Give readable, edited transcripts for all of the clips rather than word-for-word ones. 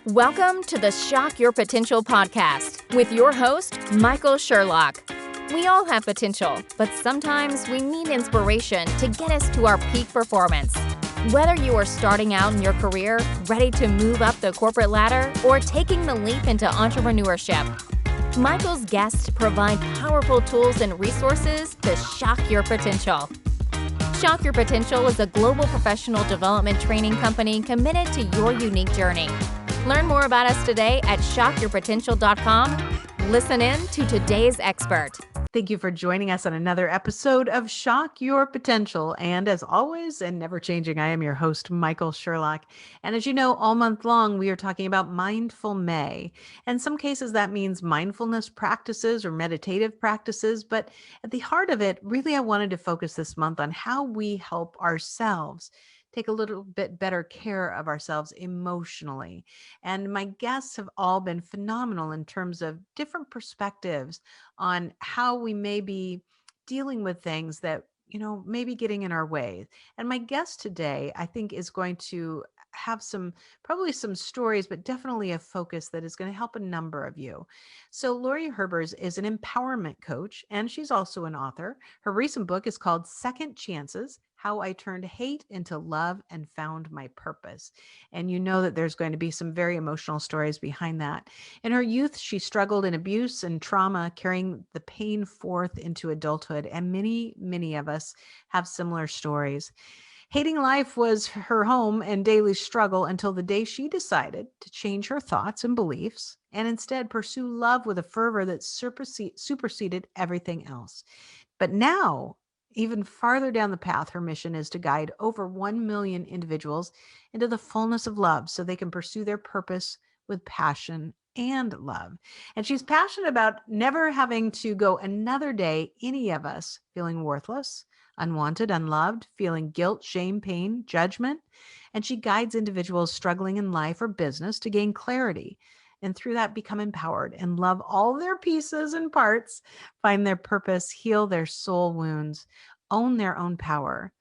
Welcome to the Shock Your Potential podcast with your host, Michael Sherlock. We all have potential, but sometimes we need inspiration to get us to our peak performance. Whether you are starting out in your career, ready to move up the corporate ladder, or taking the leap into entrepreneurship, Michael's guests provide powerful tools and resources to shock your potential. Shock Your Potential is a global professional development training company committed to your unique journey. Learn more about us today at shockyourpotential.com. Listen in to today's expert. Thank you for joining us on another episode of Shock Your Potential. And as always, and never changing, I am your host, Michael Sherlock. And as you know, all month long, we are talking about Mindful May. In some cases, that means mindfulness practices or meditative practices. But at the heart of it, really, I wanted to focus this month on how we help ourselves take a little bit better care of ourselves emotionally. And my guests have all been phenomenal in terms of different perspectives on how we may be dealing with things that, maybe getting in our way. And my guest today, I think, is going to have probably some stories, but definitely a focus that is going to help a number of you. So Laurie Herbers is an empowerment coach, and she's also an author. Her recent book is called Second Chances: How I Turned Hate into Love and Found My Purpose. And you know that there's going to be some very emotional stories behind that. In her youth, she struggled in abuse and trauma, carrying the pain forth into adulthood. And many, many of us have similar stories. Hating life was her home and daily struggle until the day she decided to change her thoughts and beliefs and instead pursue love with a fervor that superseded everything else. But now, even farther down the path, her mission is to guide over 1 million individuals into the fullness of love so they can pursue their purpose with passion and love. And she's passionate about never having to go another day, any of us, feeling worthless, unwanted, unloved, feeling guilt, shame, pain, judgment. And she guides individuals struggling in life or business to gain clarity and through that become empowered and love all their pieces and parts, find their purpose, heal their soul wounds, own their own power.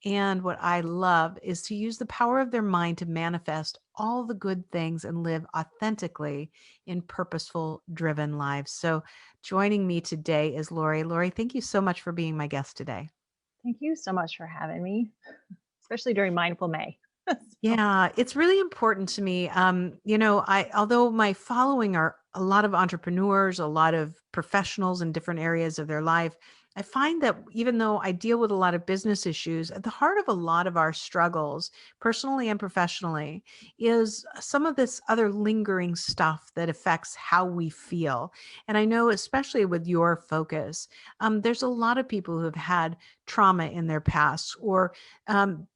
And what I love is to use the power of their mind to manifest all the good things and live authentically in purposeful, driven lives. So joining me today is Laurie. Laurie, thank you so much for being my guest today. Thank you so much for having me, especially during Mindful May. Yeah, it's really important to me. Although my following are a lot of entrepreneurs, a lot of professionals in different areas of their life, I find that even though I deal with a lot of business issues, at the heart of a lot of our struggles, personally and professionally, is some of this other lingering stuff that affects how we feel. And I know, especially with your focus, there's a lot of people who have had trauma in their past or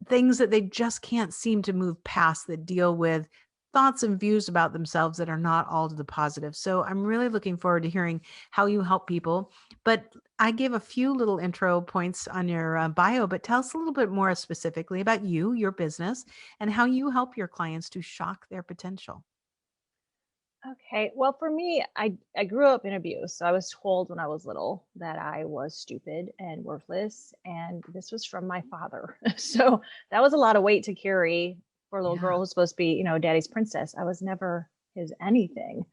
things that they just can't seem to move past that deal with thoughts and views about themselves that are not all to the positive. So I'm really looking forward to hearing how you help people. But I gave a few little intro points on your bio, but tell us a little bit more specifically about you, your business, and how you help your clients to shock their potential. Okay. Well, for me, I grew up in abuse. So I was told when I was little that I was stupid and worthless. And this was from my father. So that was a lot of weight to carry for a little girl Yeah. who's supposed to be, daddy's princess. I was never his anything.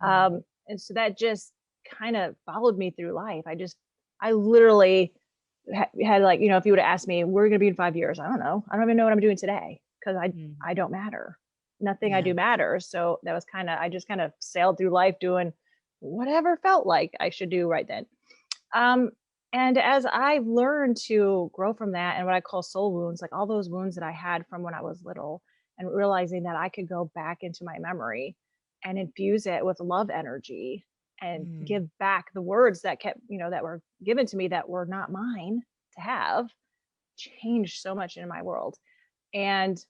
Mm. And so that just kind of followed me through life. I literally had like, if you would have asked me, where are you going to be in 5 years? I don't know. I don't even know what I'm doing today because Mm. I don't matter. Nothing I Yeah. do matters. So that was I just kind of sailed through life doing whatever felt like I should do right then. Um, and as I've learned to grow from that and what I call soul wounds, like all those wounds that I had from when I was little, and realizing that I could go back into my memory and infuse it with love energy and Mm. give back the words that that were given to me that were not mine to have, changed so much in my world. And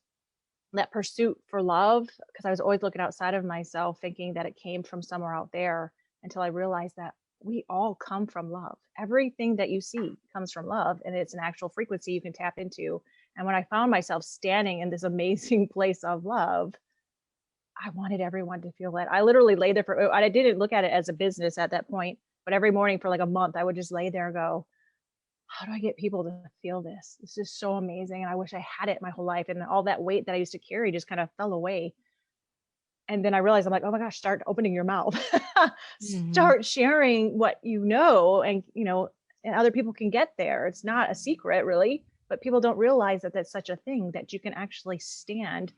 that pursuit for love, because I was always looking outside of myself, thinking that it came from somewhere out there, until I realized that we all come from love. Everything that you see comes from love, and it's an actual frequency you can tap into. And when I found myself standing in this amazing place of love, I wanted everyone to feel it. I literally lay there I didn't look at it as a business at that point, but every morning for like a month, I would just lay there and go, how do I get people to feel this? This is so amazing. And I wish I had it my whole life. And all that weight that I used to carry just kind of fell away. And then I realized, I'm like, oh my gosh, start opening your mouth. Mhm. Start sharing what you know, and and other people can get there. It's not a secret really, but people don't realize that that's such a thing, that you can actually stand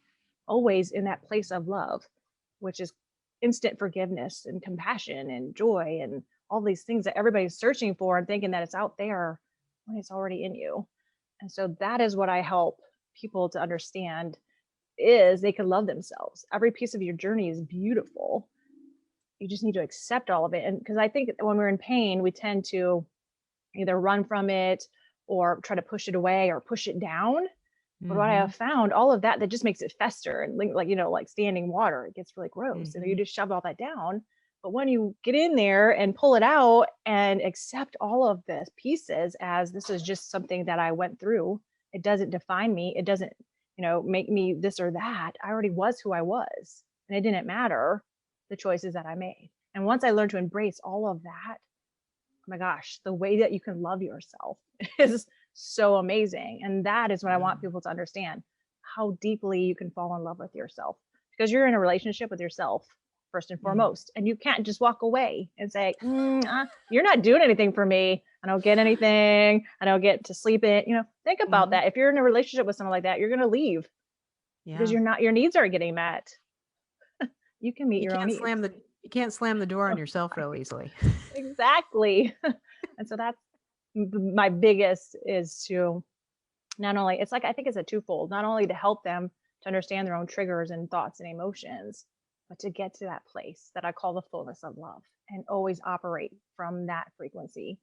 always in that place of love, which is instant forgiveness and compassion and joy and all these things that everybody's searching for and thinking that it's out there when it's already in you. And so that is what I help people to understand, is they can love themselves. Every piece of your journey is beautiful. You just need to accept all of it. And because I think when we're in pain, we tend to either run from it or try to push it away or push it down. But what I have Mhm. found, all of that, that just makes it fester and like standing water, it gets really gross. And you Mhm. just shove all that down. But when you get in there and pull it out and accept all of the pieces as this is just something that I went through, it doesn't define me. It doesn't, make me this or that. I already was who I was. And it didn't matter the choices that I made. And once I learned to embrace all of that, oh my gosh, the way that you can love yourself is so amazing. And that is what I want Wow. people to understand, how deeply you can fall in love with yourself, because you're in a relationship with yourself first and Mm. foremost. And you can't just walk away and say, you're not doing anything for me. I don't get anything. I don't get to sleep in. Think about Mhm. that. If you're in a relationship with someone like that, you're going to leave because Yeah. you're not, your needs aren't getting met. You can meet You your own can't needs. slam the you can't slam the door on yourself real Right. easily. Exactly. And so that's my biggest, is to not only, it's like, I think it's a twofold, not only to help them to understand their own triggers and thoughts and emotions, but to get to that place that I call the fullness of love and always operate from that frequency.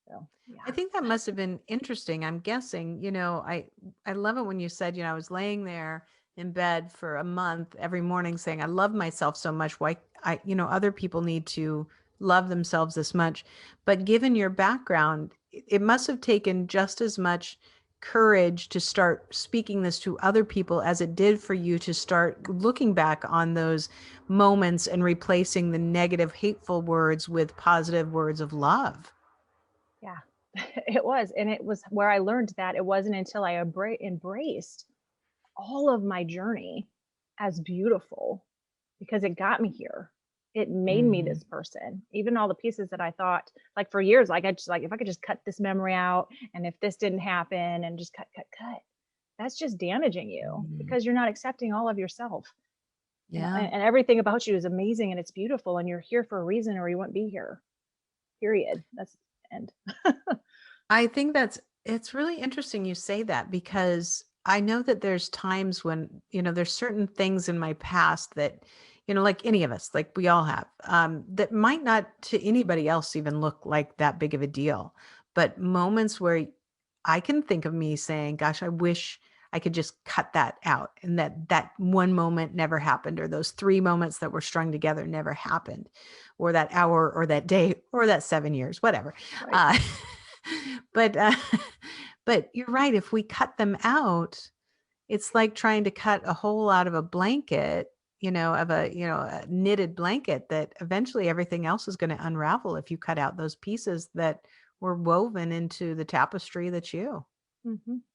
So I yeah. think that must have been interesting. I'm guessing, I love it when you said, I was laying there in bed for a month every morning saying, I love myself so much. Why other people need to love themselves this much. But given your background, it must have taken just as much courage to start speaking this to other people as it did for you to start looking back on those moments and replacing the negative, hateful words with positive words of love. Yeah. It was, and it was where I learned that it wasn't until I embraced all of my journey as beautiful, because it got me here. It made me Mhm. this person. Even all the pieces that I thought, like for years, like I just like, if I could just cut this memory out, and if this didn't happen, and just cut, that's just damaging you Mhm. because you're not accepting all of yourself. Yeah. And everything about you is amazing and it's beautiful, and you're here for a reason or you wouldn't be here. Period. That's the end. I think it's really interesting you say that because I know that there's times when, there's certain things in my past that, like any of us, like we all have, that might not to anybody else even look like that big of a deal. But moments where I can think of me saying, gosh, I wish I could just cut that out and that one moment never happened, or those three moments that were strung together never happened, or that hour or that day or that 7 years, whatever. Right. Uh, but but you're right. If we cut them out, it's like trying to cut a hole out of a blanket, of a knitted blanket that eventually everything else is going to unravel if you cut out those pieces that were woven into the tapestry that's you.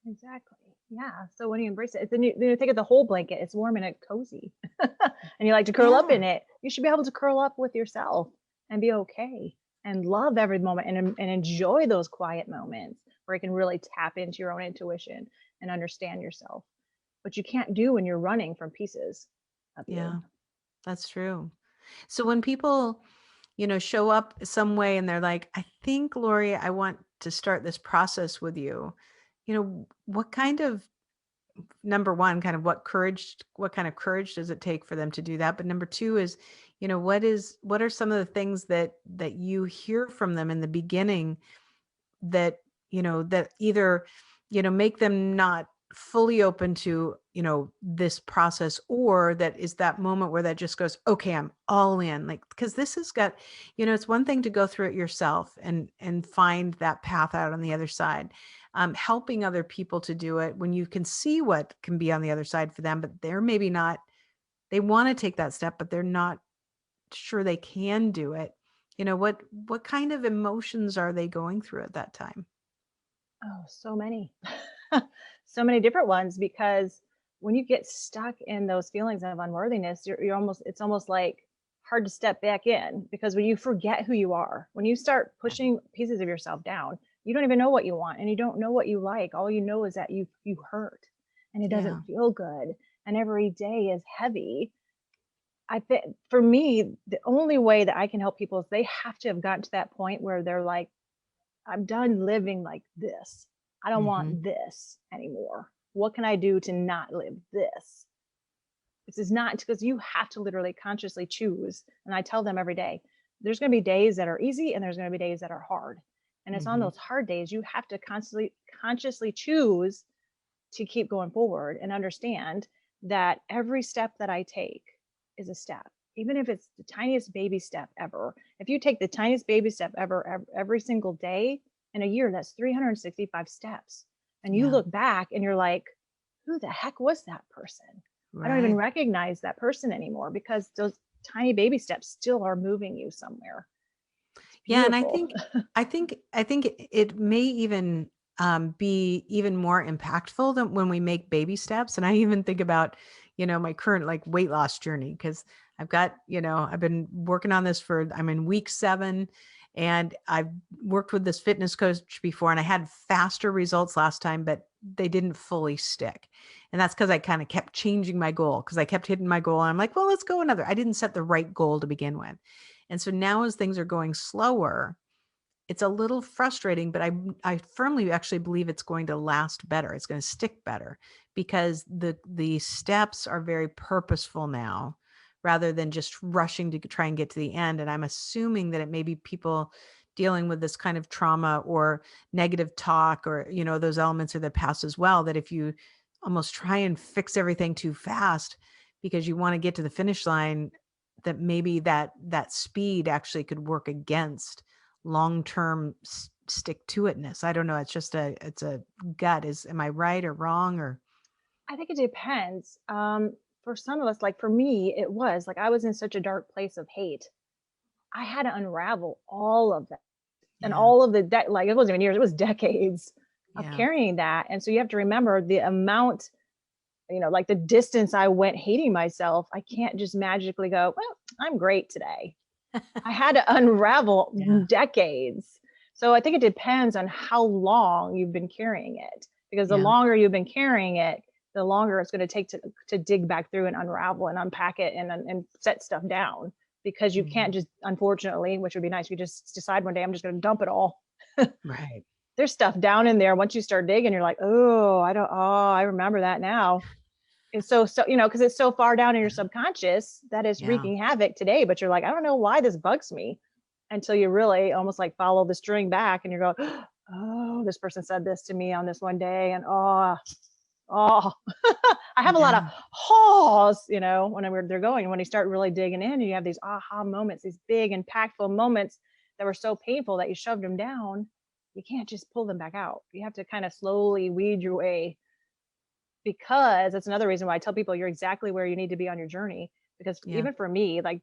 Exactly. Yeah. So when you embrace it, then you think of the whole blanket. It's warm and it's cozy, and you like to curl up Yeah. in it. You should be able to curl up with yourself and be okay and love every moment, and enjoy those quiet moments where you can really tap into your own intuition and understand yourself. But you can't do when you're running from pieces of you. Yeah, that's true. So when people, show up some way and they're like, I think, Lori, I want to start this process with you. What kind of number one, kind of what kind of courage does it take for them to do that? But number two is, what are some of the things that you hear from them in the beginning that, that either, make them not fully open to, this process, or that is that moment where that just goes, okay, I'm all in, like, because this has got, it's one thing to go through it yourself and find that path out on the other side. Helping other people to do it when you can see what can be on the other side for them, but they're maybe not, they want to take that step, but they're not sure they can do it. What kind of emotions are they going through at that time? Oh, so many, so many different ones, because when you get stuck in those feelings of unworthiness, it's almost like hard to step back in, because when you forget who you are, when you start pushing pieces of yourself down, you don't even know what you want, and you don't know what you like. All you know is that you hurt, and it Yeah. doesn't feel good, and every day is heavy. I think for me, the only way that I can help people is they have to have gotten to that point where they're like, I'm done living like this. I don't want this anymore. What can I do to not live this? This is not, because you have to literally consciously choose. And I tell them every day, there's going to be days that are easy and there's going to be days that are hard. And it's on those hard days, you have to consciously choose to keep going forward and understand that every step that I take is a step, even if it's the tiniest baby step ever. If you take the tiniest baby step ever every single day in a year, that's 365 steps. And you look back and you're like, who the heck was that person? I don't even recognize that person anymore, because those tiny baby steps still are moving you somewhere. Yeah. And I think it may even be even more impactful than when we make baby steps. And I even think about, my current like weight loss journey, because I've got, I've been working on this I'm in week 7, and I've worked with this fitness coach before, and I had faster results last time, but they didn't fully stick. And that's because I kind of kept changing my goal, because I kept hitting my goal. And I'm like, well, let's go another. I didn't set the right goal to begin with. And so now as things are going slower, it's a little frustrating, but I firmly actually believe it's going to last better. It's going to stick better, because the steps are very purposeful now, rather than just rushing to try and get to the end. And I'm assuming that it may be people dealing with this kind of trauma or negative talk, or, those elements of the past as well, that if you almost try and fix everything too fast because you want to get to the finish line, that maybe that speed actually could work against long-term stick-to-itness. I don't know. It's a gut. Am I right or wrong? Or I think it depends. For some of us, like for me, it was like I was in such a dark place of hate. I had to unravel all of that, and all of like it wasn't even years, it was decades of carrying that. And so you have to remember the amount, like the distance I went hating myself. I can't just magically go, well, I'm great today. I had to unravel decades. So I think it depends on how long you've been carrying it, because the longer you've been carrying it, the longer it's going to take to dig back through and unravel and unpack it and set stuff down, because you can't just, unfortunately, which would be nice, you just decide one day, I'm just going to dump it all. right. There's stuff down in there. Once you start digging, you're like, I remember that now. And so, because it's so far down in your subconscious that it's wreaking havoc today, but you're like, I don't know why this bugs me, until you really almost like follow the string back and you're going, oh, this person said this to me on this one day. And I have a lot of when they're going, when you start really digging in, and you have these aha moments, these big impactful moments that were so painful that you shoved them down. You can't just pull them back out. You have to kind of slowly weed your way, because that's another reason why I tell people you're exactly where you need to be on your journey. Because even for me, like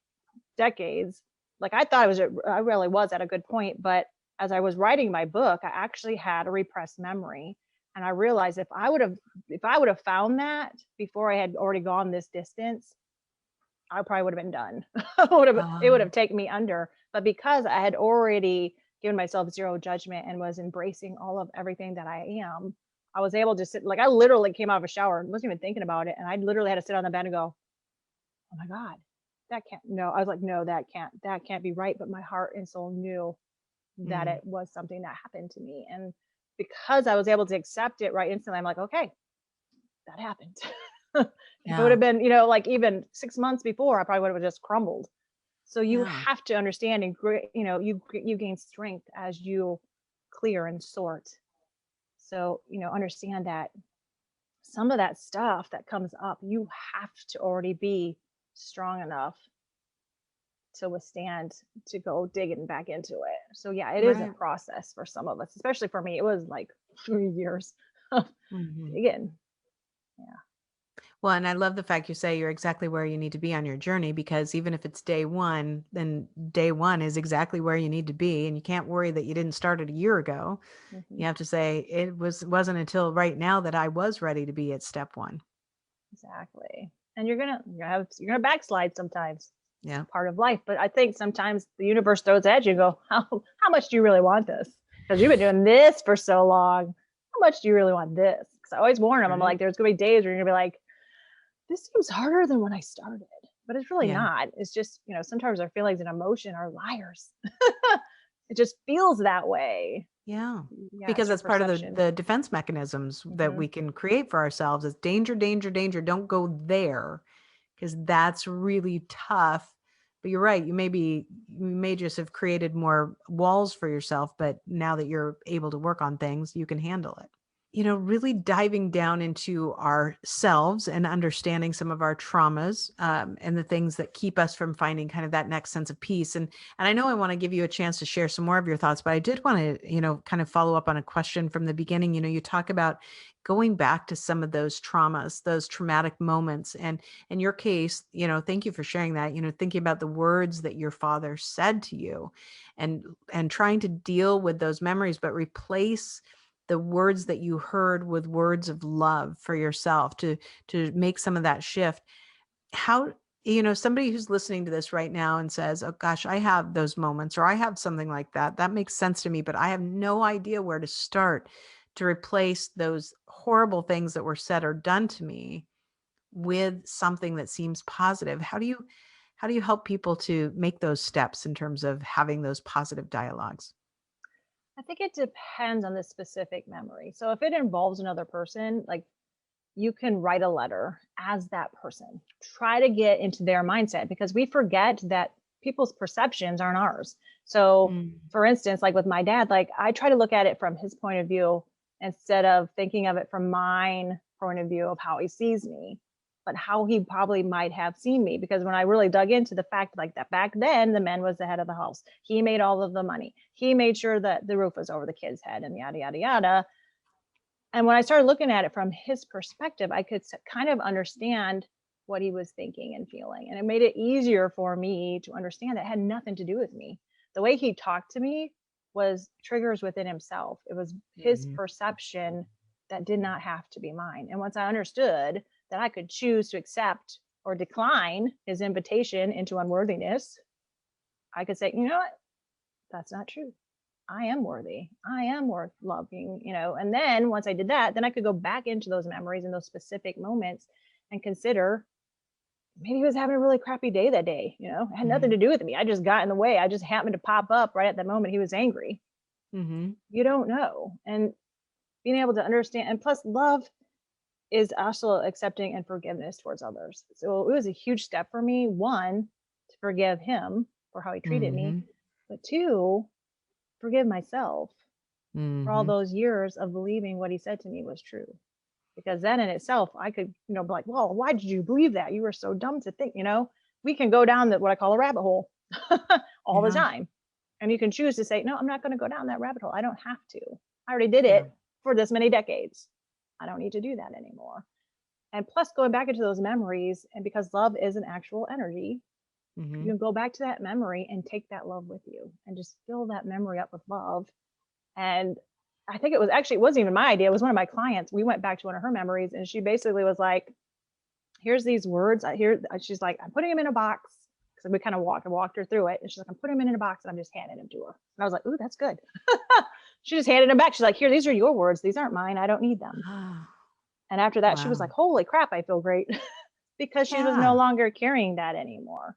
decades, like I thought I really was at a good point, but as I was writing my book, I actually had a repressed memory. And I realized if I would have found that before I had already gone this distance, I probably would have been done. It would have taken me under. But because I had already given myself zero judgment and was embracing all of everything that I am, I was able to sit, like I literally came out of a shower and wasn't even thinking about it. And I literally had to sit on the bed and go, oh my God, that can't, no. I was like, no, that can't be right. But my heart and soul knew that it was something that happened to me. And because I was able to accept it right instantly, I'm like, okay, that happened. If it would have been, like even 6 months before, I probably would have just crumbled. So you have to understand, and you gain strength as you clear and sort. So, understand that some of that stuff that comes up, you have to already be strong enough to withstand, to go digging back into it. So yeah, it is a process for some of us, especially for me. It was like 3 years of digging. Yeah. Well, and I love the fact you say you're exactly where you need to be on your journey, because even if it's day one, then day one is exactly where you need to be. And you can't worry that you didn't start it a year ago. You have to say it wasn't until right now that I was ready to be at step one. Exactly. And you're gonna backslide sometimes. Yeah. Part of life. But I think sometimes the universe throws at you and go, how much do you really want this? Because you've been doing this for so long. How much do you really want this? Because I always warn them, I'm Right. like, there's gonna be days where you're gonna be like, this seems harder than when I started. But it's really Yeah. not. It's just, sometimes our feelings and emotion are liars. It just feels that way. Yeah. Yeah, Because it's your that's part of perception. the defense mechanisms that Hmm. we can create for ourselves is danger, danger, danger. Don't go there because that's really tough. But you're right. You may just have created more walls for yourself, but now that you're able to work on things, you can handle it. Really diving down into ourselves and understanding some of our traumas, and the things that keep us from finding kind of that next sense of peace. And I know I want to give you a chance to share some more of your thoughts, but I did want to, kind of follow up on a question from the beginning. You talk about going back to some of those traumas, those traumatic moments. And in your case, thank you for sharing that, thinking about the words that your father said to you and trying to deal with those memories, but replace the words that you heard with words of love for yourself to make some of that shift. How, somebody who's listening to this right now and says, oh gosh, I have those moments, or I have something like that makes sense to me, but I have no idea where to start to replace those horrible things that were said or done to me with something that seems positive. How do you help people to make those steps in terms of having those positive dialogues? I think it depends on the specific memory. So if it involves another person, like you can write a letter as that person. Try to get into their mindset because we forget that people's perceptions aren't ours. So, Mm. for instance, like with my dad, like I try to look at it from his point of view instead of thinking of it from mine point of view of how he sees me, but how he probably might have seen me. Because when I really dug into the fact like that back then, the man was the head of the house. He made all of the money. He made sure that the roof was over the kid's head and yada, yada, yada. And when I started looking at it from his perspective, I could kind of understand what he was thinking and feeling. And it made it easier for me to understand that it had nothing to do with me. The way he talked to me was triggers within himself. It was his Mhm. perception that did not have to be mine. And once I understood that I could choose to accept or decline his invitation into unworthiness, I could say, you know what? That's not true. I am worthy. I am worth loving. And then once I did that, then I could go back into those memories and those specific moments and consider maybe he was having a really crappy day that day. It had nothing Mhm. to do with me. I just got in the way. I just happened to pop up right at that moment he was angry. Mhm. You don't know. And being able to understand, and plus, love is also accepting and forgiveness towards others. So it was a huge step for me, one, to forgive him for how he treated me, Mhm. but two, forgive myself for all Mhm. those years of believing what he said to me was true. Because then in itself, I could be like, well, why did you believe that? You were so dumb to think. We can go down what I call a rabbit hole all the Yeah. time. And you can choose to say, no, I'm not going to go down that rabbit hole. I don't have to. I already did Yeah. it for this many decades. I don't need to do that anymore. And plus, going back into those memories, and because love is an actual energy, you Mhm. can go back to that memory and take that love with you and just fill that memory up with love. And I think it wasn't even my idea. It was one of my clients. We went back to one of her memories and she basically was like, here's these words. She's like, I'm putting them in a box. Because we kind of walked her through it. And she's like, I'm putting them in a box and I'm just handing them to her. And I was like, ooh, that's good. She just handed them back. She's like, here, these are your words. These aren't mine. I don't need them. And after that, she was Wow. like, holy crap, I feel great. Because she was no Yeah. longer carrying that anymore.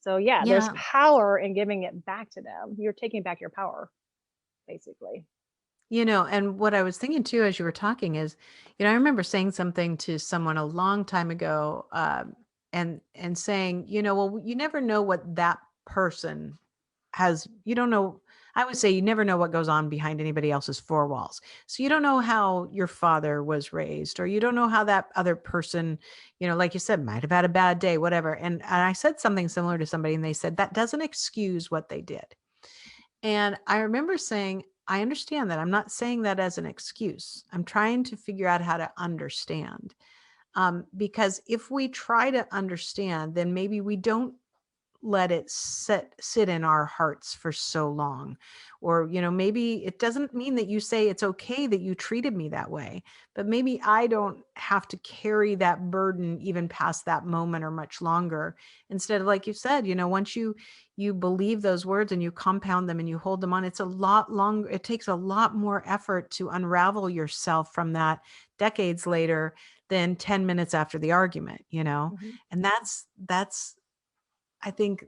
So yeah, there's Yeah. power in giving it back to them. You're taking back your power, basically. And what I was thinking too as you were talking is, I remember saying something to someone a long time ago, and saying, well, you never know what that person has, you don't know. I would say you never know what goes on behind anybody else's four walls. So you don't know how your father was raised, or you don't know how that other person, like you said, might have had a bad day, whatever. And I said something similar to somebody, and they said that doesn't excuse what they did. And I remember saying, I understand that. I'm not saying that as an excuse. I'm trying to figure out how to understand. Because if we try to understand, then maybe we don't let it sit in our hearts for so long. Or, maybe it doesn't mean that you say it's okay that you treated me that way, but maybe I don't have to carry that burden even past that moment or much longer. Instead of, like you said, once you believe those words and you compound them and you hold them on, it's a lot longer. It takes a lot more effort to unravel yourself from that decades later than 10 minutes after the argument, Mhm. and that's, I think,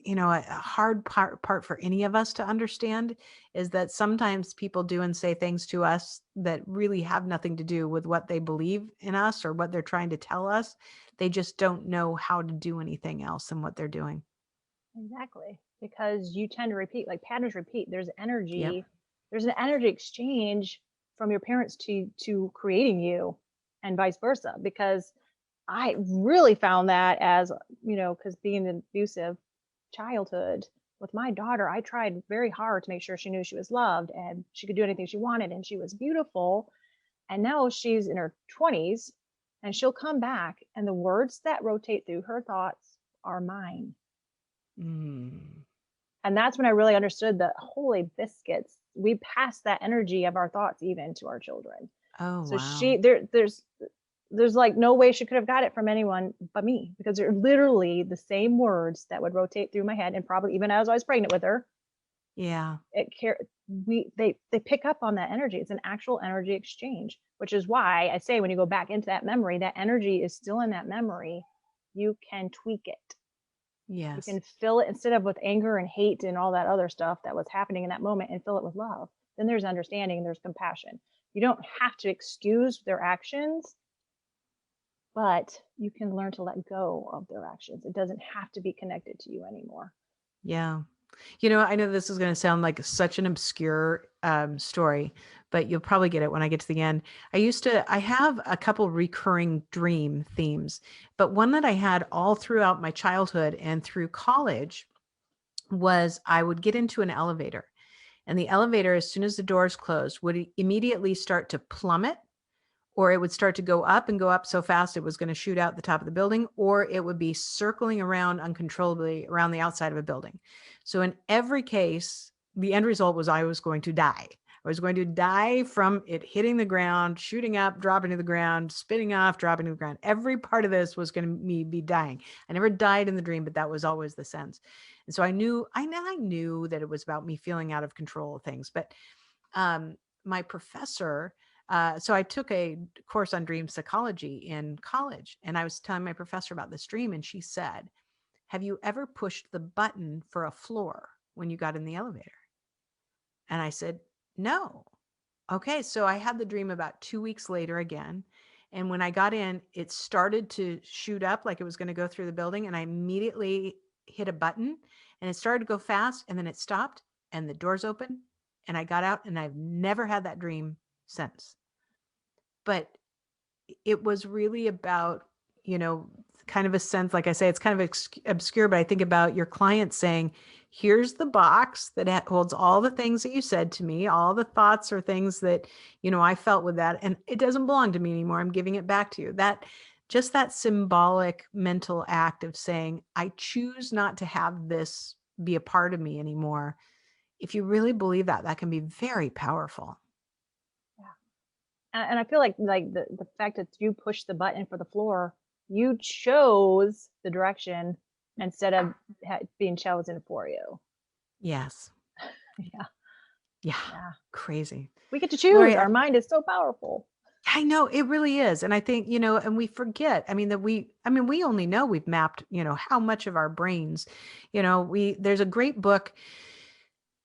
a hard part for any of us to understand is that sometimes people do and say things to us that really have nothing to do with what they believe in us or what they're trying to tell us. They just don't know how to do anything else than what they're doing. Exactly. Because you tend to repeat, like patterns repeat. Yep. There's an energy exchange from your parents to creating you and vice versa. Because I really found that as, because being an abusive childhood with my daughter, I tried very hard to make sure she knew she was loved and she could do anything she wanted and she was beautiful. And now she's in her 20s and she'll come back and the words that rotate through her thoughts are mine. Mm. And that's when I really understood that holy biscuits, we pass that energy of our thoughts even to our children. Oh, So wow. there's like no way she could have got it from anyone but me, because they're literally the same words that would rotate through my head, and probably even as I was pregnant with her, Yeah. they pick up on that energy. It's an actual energy exchange, which is why I say when you go back into that memory, that energy is still in that memory. You can tweak it. You Yes. can fill it instead of with anger and hate and all that other stuff that was happening in that moment, and fill it with love. Then there's understanding, there's compassion. You don't have to excuse their actions, but you can learn to let go of their actions. It doesn't have to be connected to you anymore. Yeah. I know this is going to sound like such an obscure story, but you'll probably get it when I get to the end. I have a couple recurring dream themes, but one that I had all throughout my childhood and through college was I would get into an elevator, and the elevator, as soon as the doors closed, would immediately start to plummet, or it would start to go up and go up so fast it was going to shoot out the top of the building, or it would be circling around uncontrollably around the outside of a building. So in every case, the end result was I was going to die. I was going to die from it hitting the ground, shooting up, dropping to the ground, spinning off, dropping to the ground. Every part of this was going to be dying. I never died in the dream, but that was always the sense. And so I knew that it was about me feeling out of control of things. But my professor, so I took a course on dream psychology in college, and I was telling my professor about this dream, and she said, "Have you ever pushed the button for a floor when you got in the elevator?" And I said, "No." Okay, so I had the dream about 2 weeks later again. And when I got in, it started to shoot up like it was going to go through the building. And I immediately hit a button and it started to go fast. And then it stopped and the doors opened and I got out, and I've never had that dream since. But it was really about, kind of a sense, like I say, it's kind of obscure, but I think about your client saying, here's the box that holds all the things that you said to me, all the thoughts or things that, I felt with that. And it doesn't belong to me anymore. I'm giving it back to you. Just that symbolic mental act of saying, I choose not to have this be a part of me anymore. If you really believe that, that can be very powerful. And I feel like the fact that you pushed the button for the floor, you chose the direction instead of being chosen for you. Yes. Yeah. Yeah. Crazy. We get to choose. Laurie, Our mind is so powerful. I know it really is. And I think, and we forget, we only know we've mapped, how much of our brains, there's a great book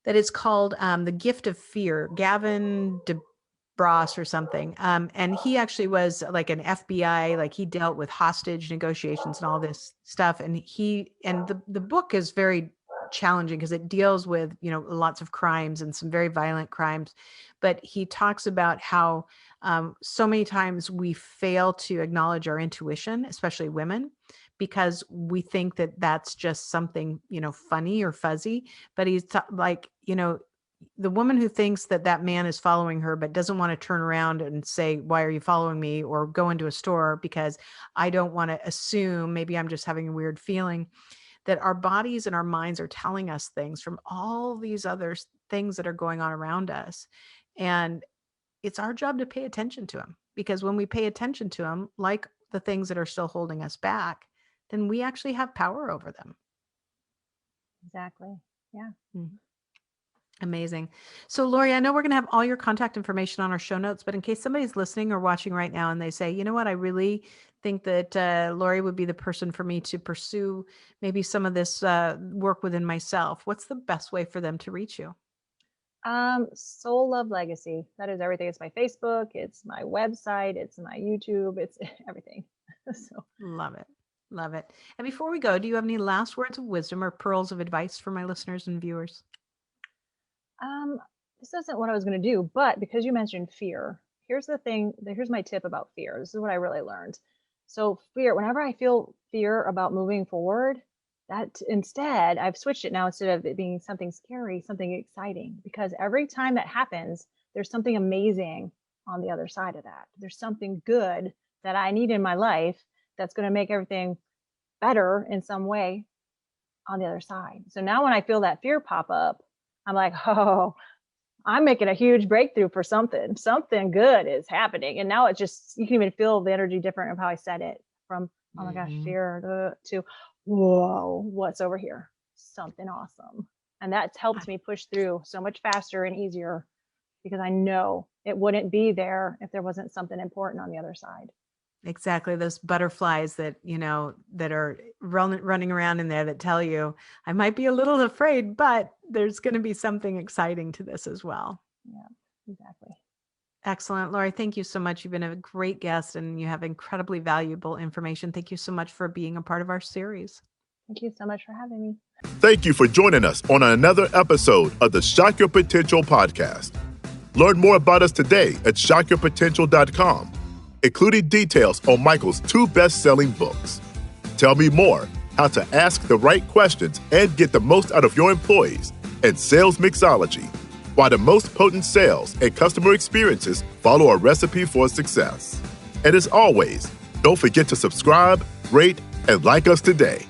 that is called The Gift of Fear, Gavin DeBross or something. And he actually was like an FBI, like he dealt with hostage negotiations and all this stuff. And the book is very challenging because it deals with, lots of crimes and some very violent crimes. But he talks about how so many times we fail to acknowledge our intuition, especially women, because we think that that's just something, funny or fuzzy. But he's like, the woman who thinks that that man is following her, but doesn't want to turn around and say, why are you following me? Or go into a store because I don't want to assume, maybe I'm just having a weird feeling. that our bodies and our minds are telling us things from all these other things that are going on around us. And it's our job to pay attention to them, because when we pay attention to them, like the things that are still holding us back, then we actually have power over them. Exactly. Yeah. Mhm. Amazing. So, Laurie, I know we're going to have all your contact information on our show notes, but in case somebody's listening or watching right now and they say, you know what, I really think that Laurie would be the person for me to pursue maybe some of this work within myself, what's the best way for them to reach you? Soul Love Legacy. That is everything. It's my Facebook, it's my website, it's my YouTube, it's everything. So Love it. Love it. And before we go, do you have any last words of wisdom or pearls of advice for my listeners and viewers? this isn't what I was going to do, but because you mentioned fear, here's the thing. Here's my tip about fear. This is what I really learned. So fear, whenever I feel fear about moving forward, that instead I've switched it now. Instead of it being something scary, something exciting, because every time that happens, there's something amazing on the other side of that. There's something good that I need in my life that's going to make everything better in some way on the other side. So now when I feel that fear pop up, I'm like, oh, I'm making a huge breakthrough for something. Something good is happening. And now it just, you can even feel the energy different of how I said it, from, oh my gosh, fear to, whoa, what's over here? Something awesome. And that's helped me push through so much faster and easier, because I know it wouldn't be there if there wasn't something important on the other side. Exactly. Those butterflies that, that are running around in there that tell you, I might be a little afraid, but there's going to be something exciting to this as well. Yeah, exactly. Excellent. Laurie, thank you so much. You've been a great guest and you have incredibly valuable information. Thank you so much for being a part of our series. Thank you so much for having me. Thank you for joining us on another episode of the Shock Your Potential podcast. Learn more about us today at shockyourpotential.com, including details on Michael's 2 best-selling books. Tell me more, how to ask the right questions and get the most out of your employees, and sales mixology, why the most potent sales and customer experiences follow a recipe for success. And as always, don't forget to subscribe, rate, and like us today.